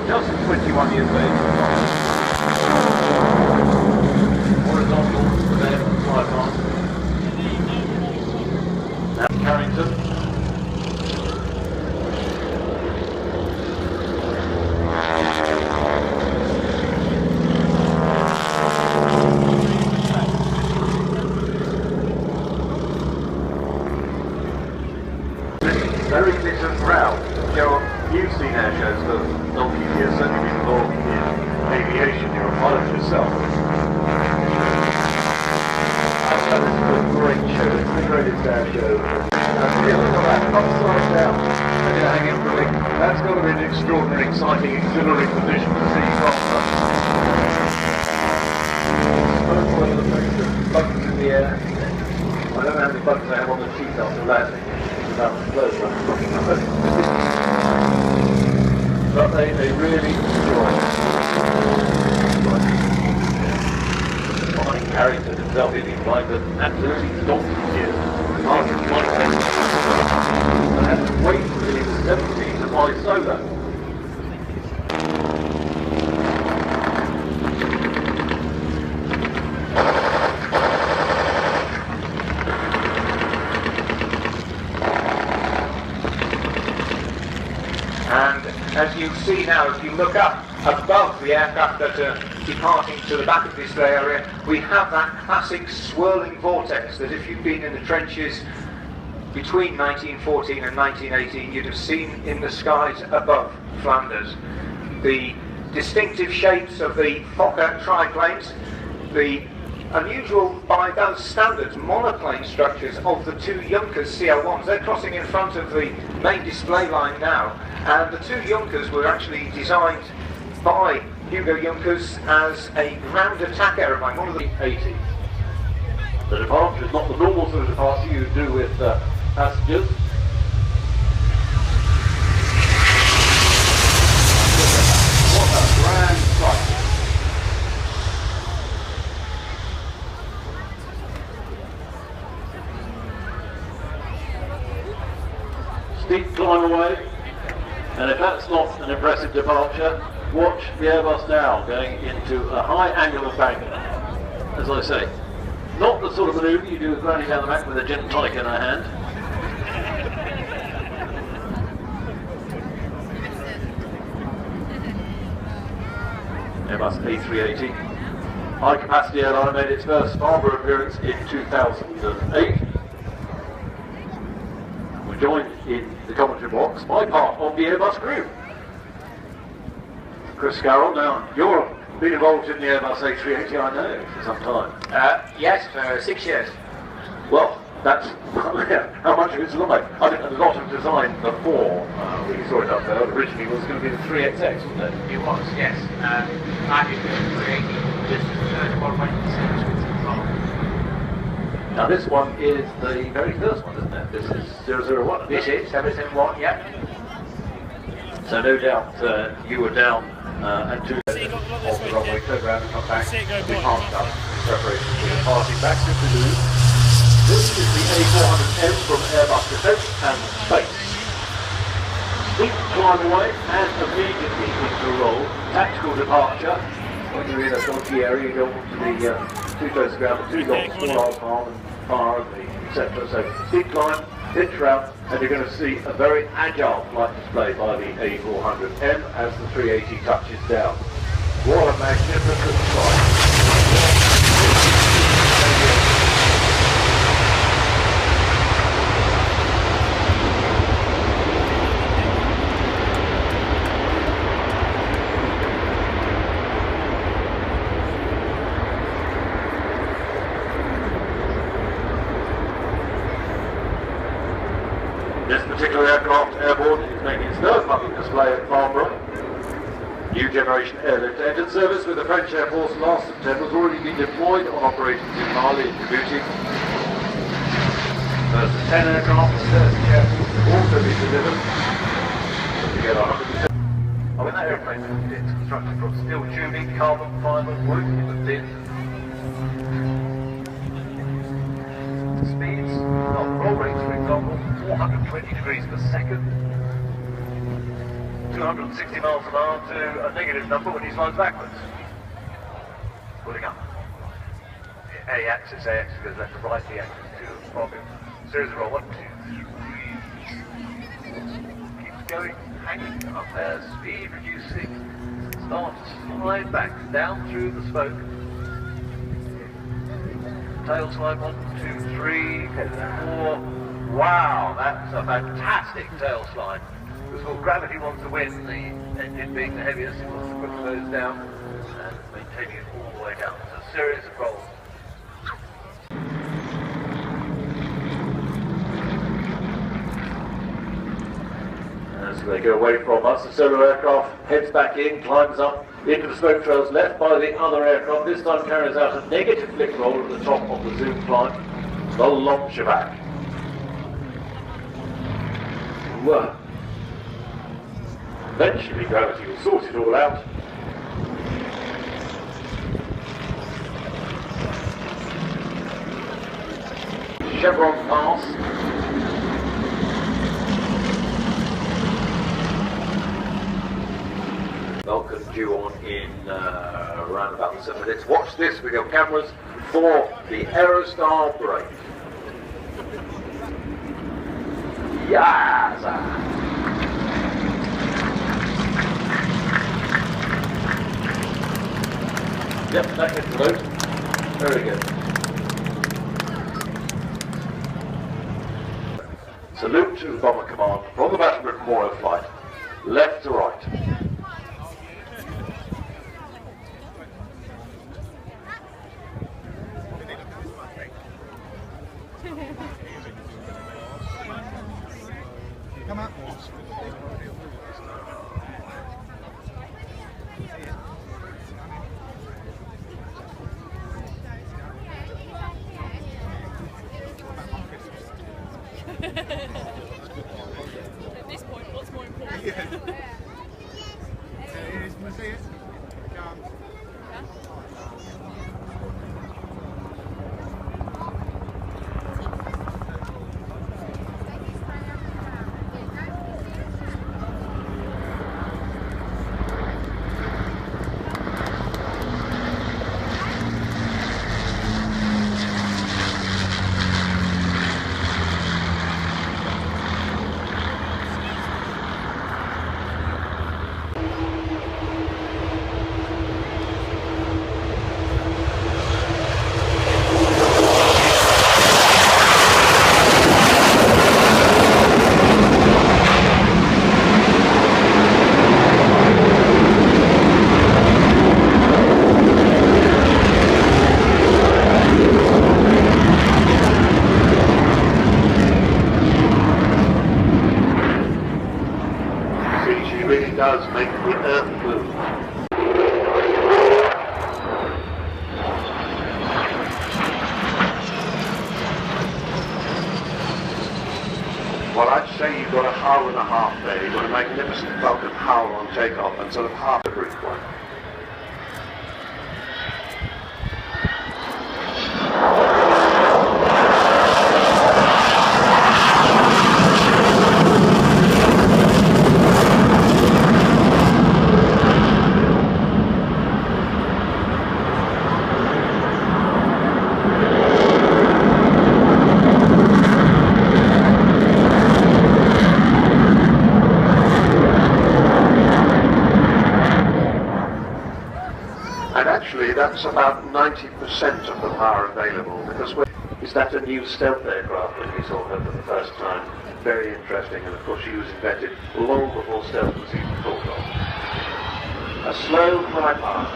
just 21 years of age. Horizontal for them, fly past. Now Carrington. Very little row. You've seen air shows for donkey years, certainly before in aviation, you're a pilot yourself. This is a great show, it's the greatest air show. Look at that, upside down, and you're hanging from it. That's got to be an extraordinary, exciting, exhilarating position to see from one of the buttons in the air. I don't know how many buttons I have on the seat after landing. About the flow I'm talking about. But they really enjoy it. Flying Harrier himself, he'd been flying for absolutely donkey's years. Hard to fly. I had to wait until he was 17 to fly solo. As you see now, if you look up above the aircraft that are departing to the back of display area, we have that classic swirling vortex that if you've been in the trenches between 1914 and 1918, you'd have seen in the skies above Flanders. The distinctive shapes of the Fokker triplanes, the unusual by those standards monoplane structures of the two Junkers CL1s. They're crossing in front of the main display line now. And the two Junkers were actually designed by Hugo Junkers as a ground attack aeroplane, one of the 80s. The departure is not the normal sort of departure you do with passengers. What a grand sight. Steep climb away. And if that's not an impressive departure, watch the Airbus now going into a high angle of banking. As I say, not the sort of manoeuvre you do with running down the back with a gin and tonic in her hand. Airbus A380. High capacity airliner made its first Farnborough appearance in 2008. We're joined in the commentary box by part of the Airbus crew. Chris Carroll, now you've been involved in the Airbus A380, I know, for some time. Yes, for 6 years. Well, that's how much of it's like. I think a lot of design before we saw it up there originally was going to be the 3XX, wasn't it? It was, yes. I did the 380 just qualifying for the service with control. Now this one is the very first one, isn't it? This is 001. This is 001, yeah. So no doubt you were down and two of the runway, turned around and come back and be parked up in preparation for the party back to Toulouse. This is the A400M from Airbus Defence and Space. Steep climb away and immediately into roll. Tactical departure. When you're in a dodgy area, you don't want to be too close to ground, too long, small arm, palm and fire, etc. So steep climb, pitch round, and you're going to see a very agile flight display by the A400M as the 380 touches down. What a magnificent flight. This particular aircraft airborne is making its third public display at Farnborough. New generation airlift entered service with the French Air Force last September, has already been deployed on operations in Mali and Djibouti. First 10 aircraft and 30 airports have also been delivered. Together 100%. I mean, that airplane is constructed from steel tubing, carbon fibre, wood, it was thin. Speeds, roll rates for example, 420 degrees per second. 260 miles an hour to a negative number when he slides backwards. Pulling up. The A-axis goes left to right, the axis to orbit. Series of roll, 1, 2, 3. Keeps going, hanging up there, speed reducing. Start to slide back, down through the spoke. Tail slide, 1, 2, 3, 4. Wow, that's a fantastic tail slide. Because what gravity wants to win, the engine being the heaviest, it wants to put those down and maintaining it all the way down. It's a series of rolls. As they go away from us, the solo aircraft heads back in, climbs up into the smoke trails left by the other aircraft. This time carries out a negative flick roll at the top of the zoom climb. The long shebang. Whoa. Eventually gravity will sort it all out. Chevron pass. Vulcan due on in around about 7 minutes. Watch this with your cameras for the Aerostar break. Yes! Yep, that hit the boat. Very good. Salute to the Bomber Command from the Battleship Memorial flight. Left to right. Come up. At this point, what's more important? Does make the earth move. Well, I'd say you've got a hull and a half there. You've got a magnificent Vulcan hull on takeoff and sort of half a brick one. That's about 90% of the power available, because is that a new stealth aircraft that we saw her for the first time? Very interesting, and of course she was invented long before stealth was even thought of. A slow fly past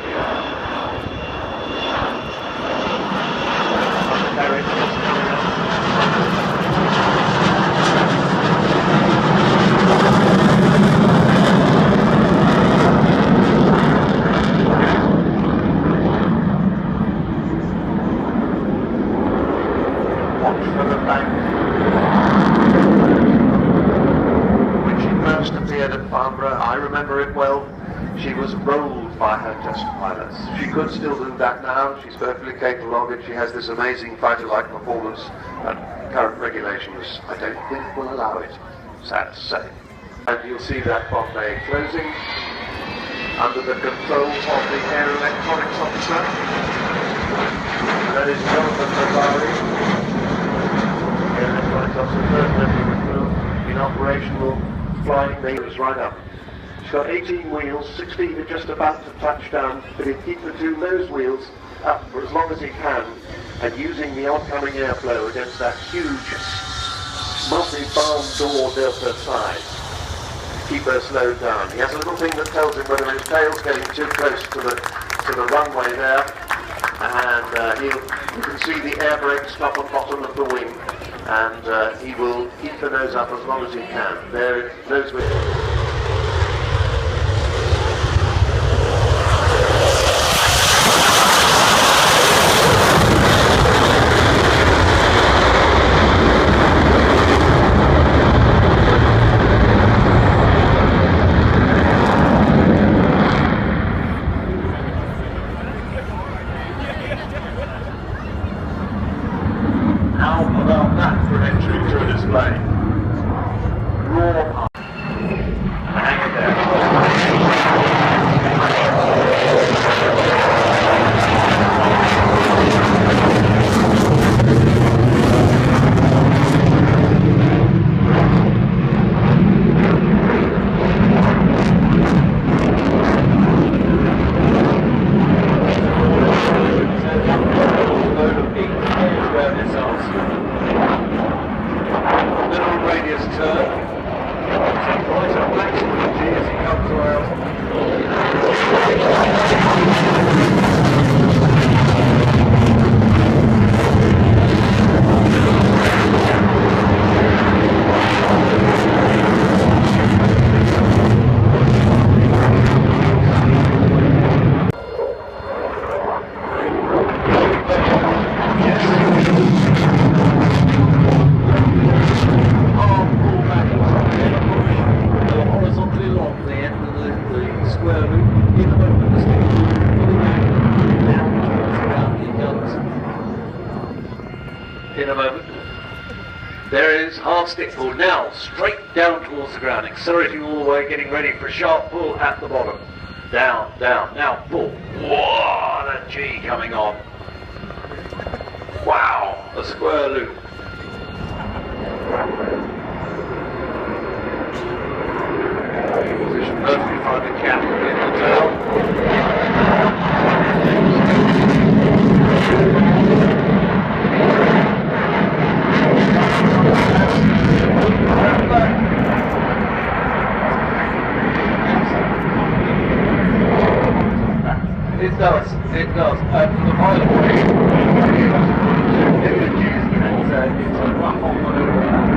when she first appeared at Farnborough, I remember it well, she was rolled by her test pilots. She could still do that now, she's perfectly capable of it, she has this amazing fighter-like performance, and current regulations, I don't think, will allow it, sad to say. And you'll see that bomb bay closing under the control of the air electronics officer. And that is Jonathan Nazari, air electronics officer, third level crew in operational flying. They was right up. It's got 18 wheels, 16 are just about to touch down, but he'll keep the two nose wheels up for as long as he can, and using the oncoming airflow against that huge multi-barn door delta side. Keep her slowed down. He has a little thing that tells him whether his tail's getting too close to the runway there, and you can see the air brake stop on bottom of the wing, and he will keep the nose up as long as he can. There, nose with. In a moment. There is hard stick pull. Now, straight down towards the ground. Accelerating all the way, getting ready for a sharp pull at the bottom. Down, down. Now, pull. Whoa, that G coming on. Wow, a square loop. Position perfectly find the cap in the tail. It does. The pilot it's a rough on maneuver.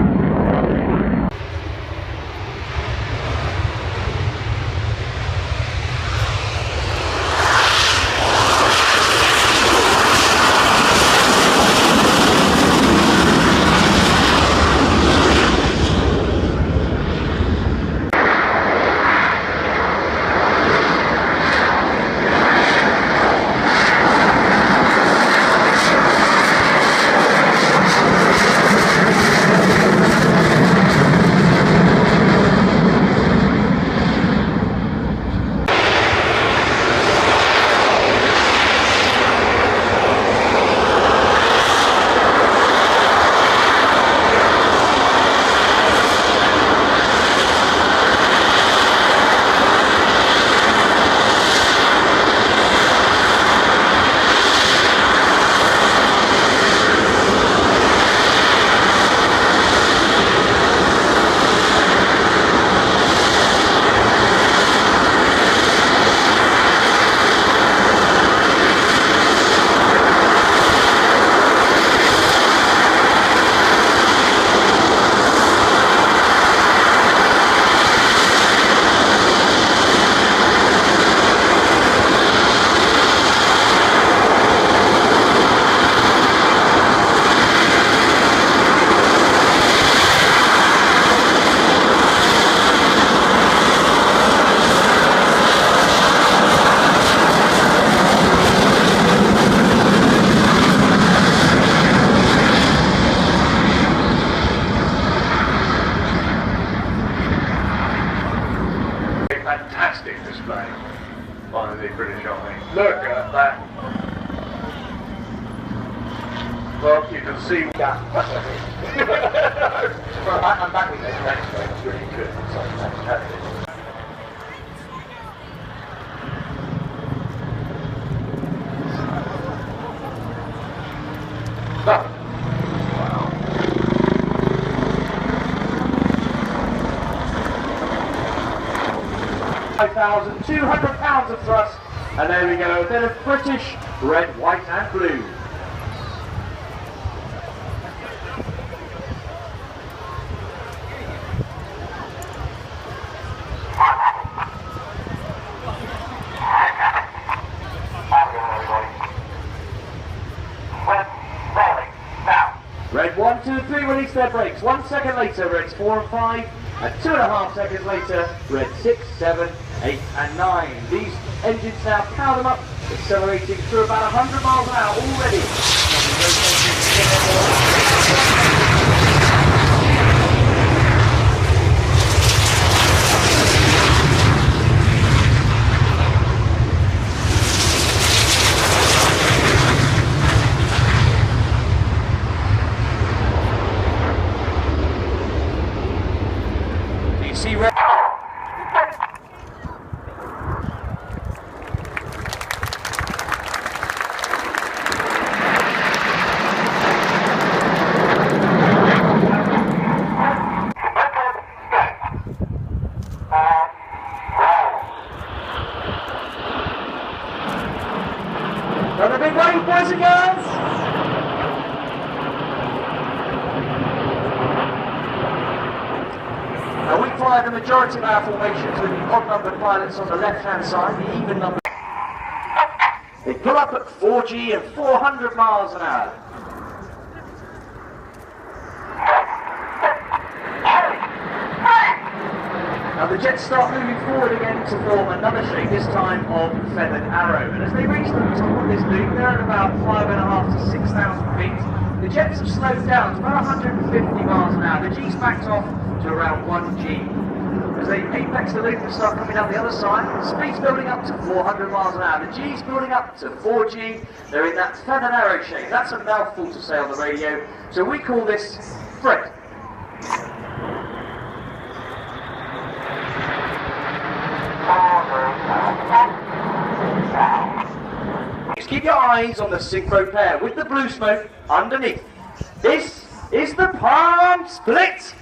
by the British Army. Look at that. Well, you can see that. Well, I'm back with this next one. It's really good. It's like fantastic. Wow. 5,200 pounds of thrust, and there we go, a bit of British red, white and blue. Red 1, 2 and 3 release their brakes. 1 second later, Reds 4 and 5, and 2.5 seconds later, Red 6, 7, 8 and 9. These engines now power them up, accelerating through about 100 miles an hour already. See red. Another big wave, boys and girls. Now we fly the majority of our formations with the odd-numbered pilots on the left-hand side, the even-numbered. They pull up at 4G and 400 miles an hour. Now the jets start moving forward again to form another shape, this time of feathered arrow. And as they reach the top of this loop, they're at about 5,500 to 6,000 feet. The jets have slowed down to about 150 miles an hour. The G's backed off to around 1G. As they apex the loop and start coming down the other side, the speed's building up to 400 miles an hour. The G's building up to 4G. They're in that feathered arrow shape. That's a mouthful to say on the radio. So we call this Fred. Just keep your eyes on the synchro pair with the blue smoke underneath. This is the palm split.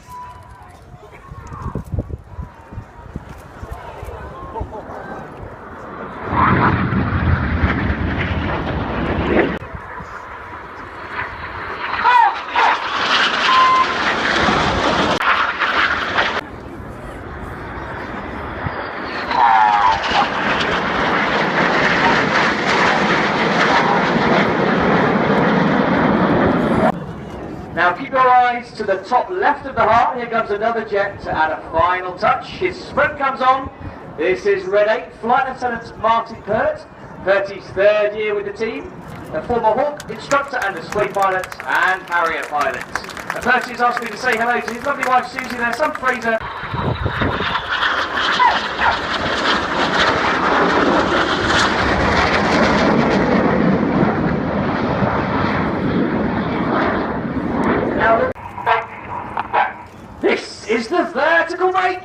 Now keep your eyes to the top left of the heart. Here comes another jet to add a final touch. His smoke comes on. This is Red 8, Flight Lieutenant Martin Pert. Pert's third year with the team. A former Hawk instructor and a sway pilot and Harrier pilot. And Perty has asked me to say hello to his lovely wife Susie. There's some Fraser. This is the vertical brake.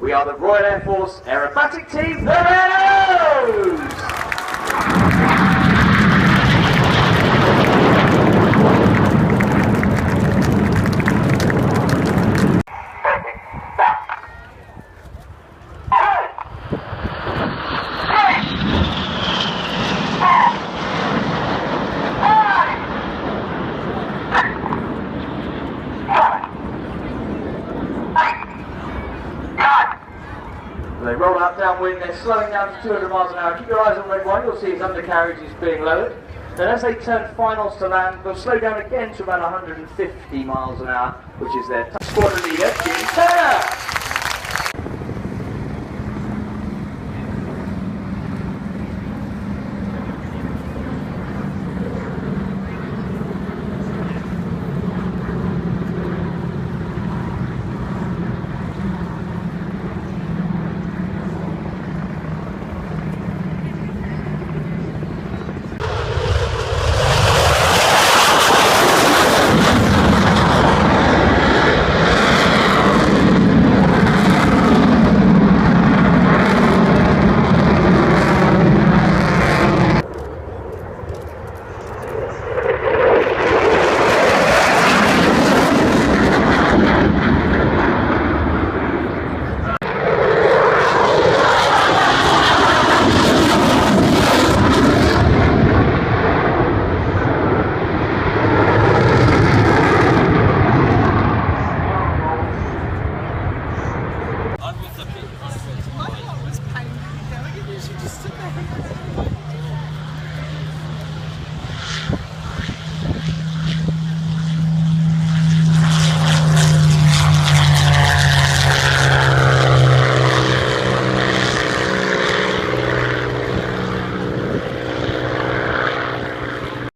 We are the Royal Air Force Aerobatic Team, the Red-Os! They roll out downwind, they're slowing down to 200 miles an hour. Keep your eyes on red one, you'll see his undercarriage is being lowered. Then as they turn finals to land, they'll slow down again to about 150 miles an hour, which is their squadron leader, Jim Turner.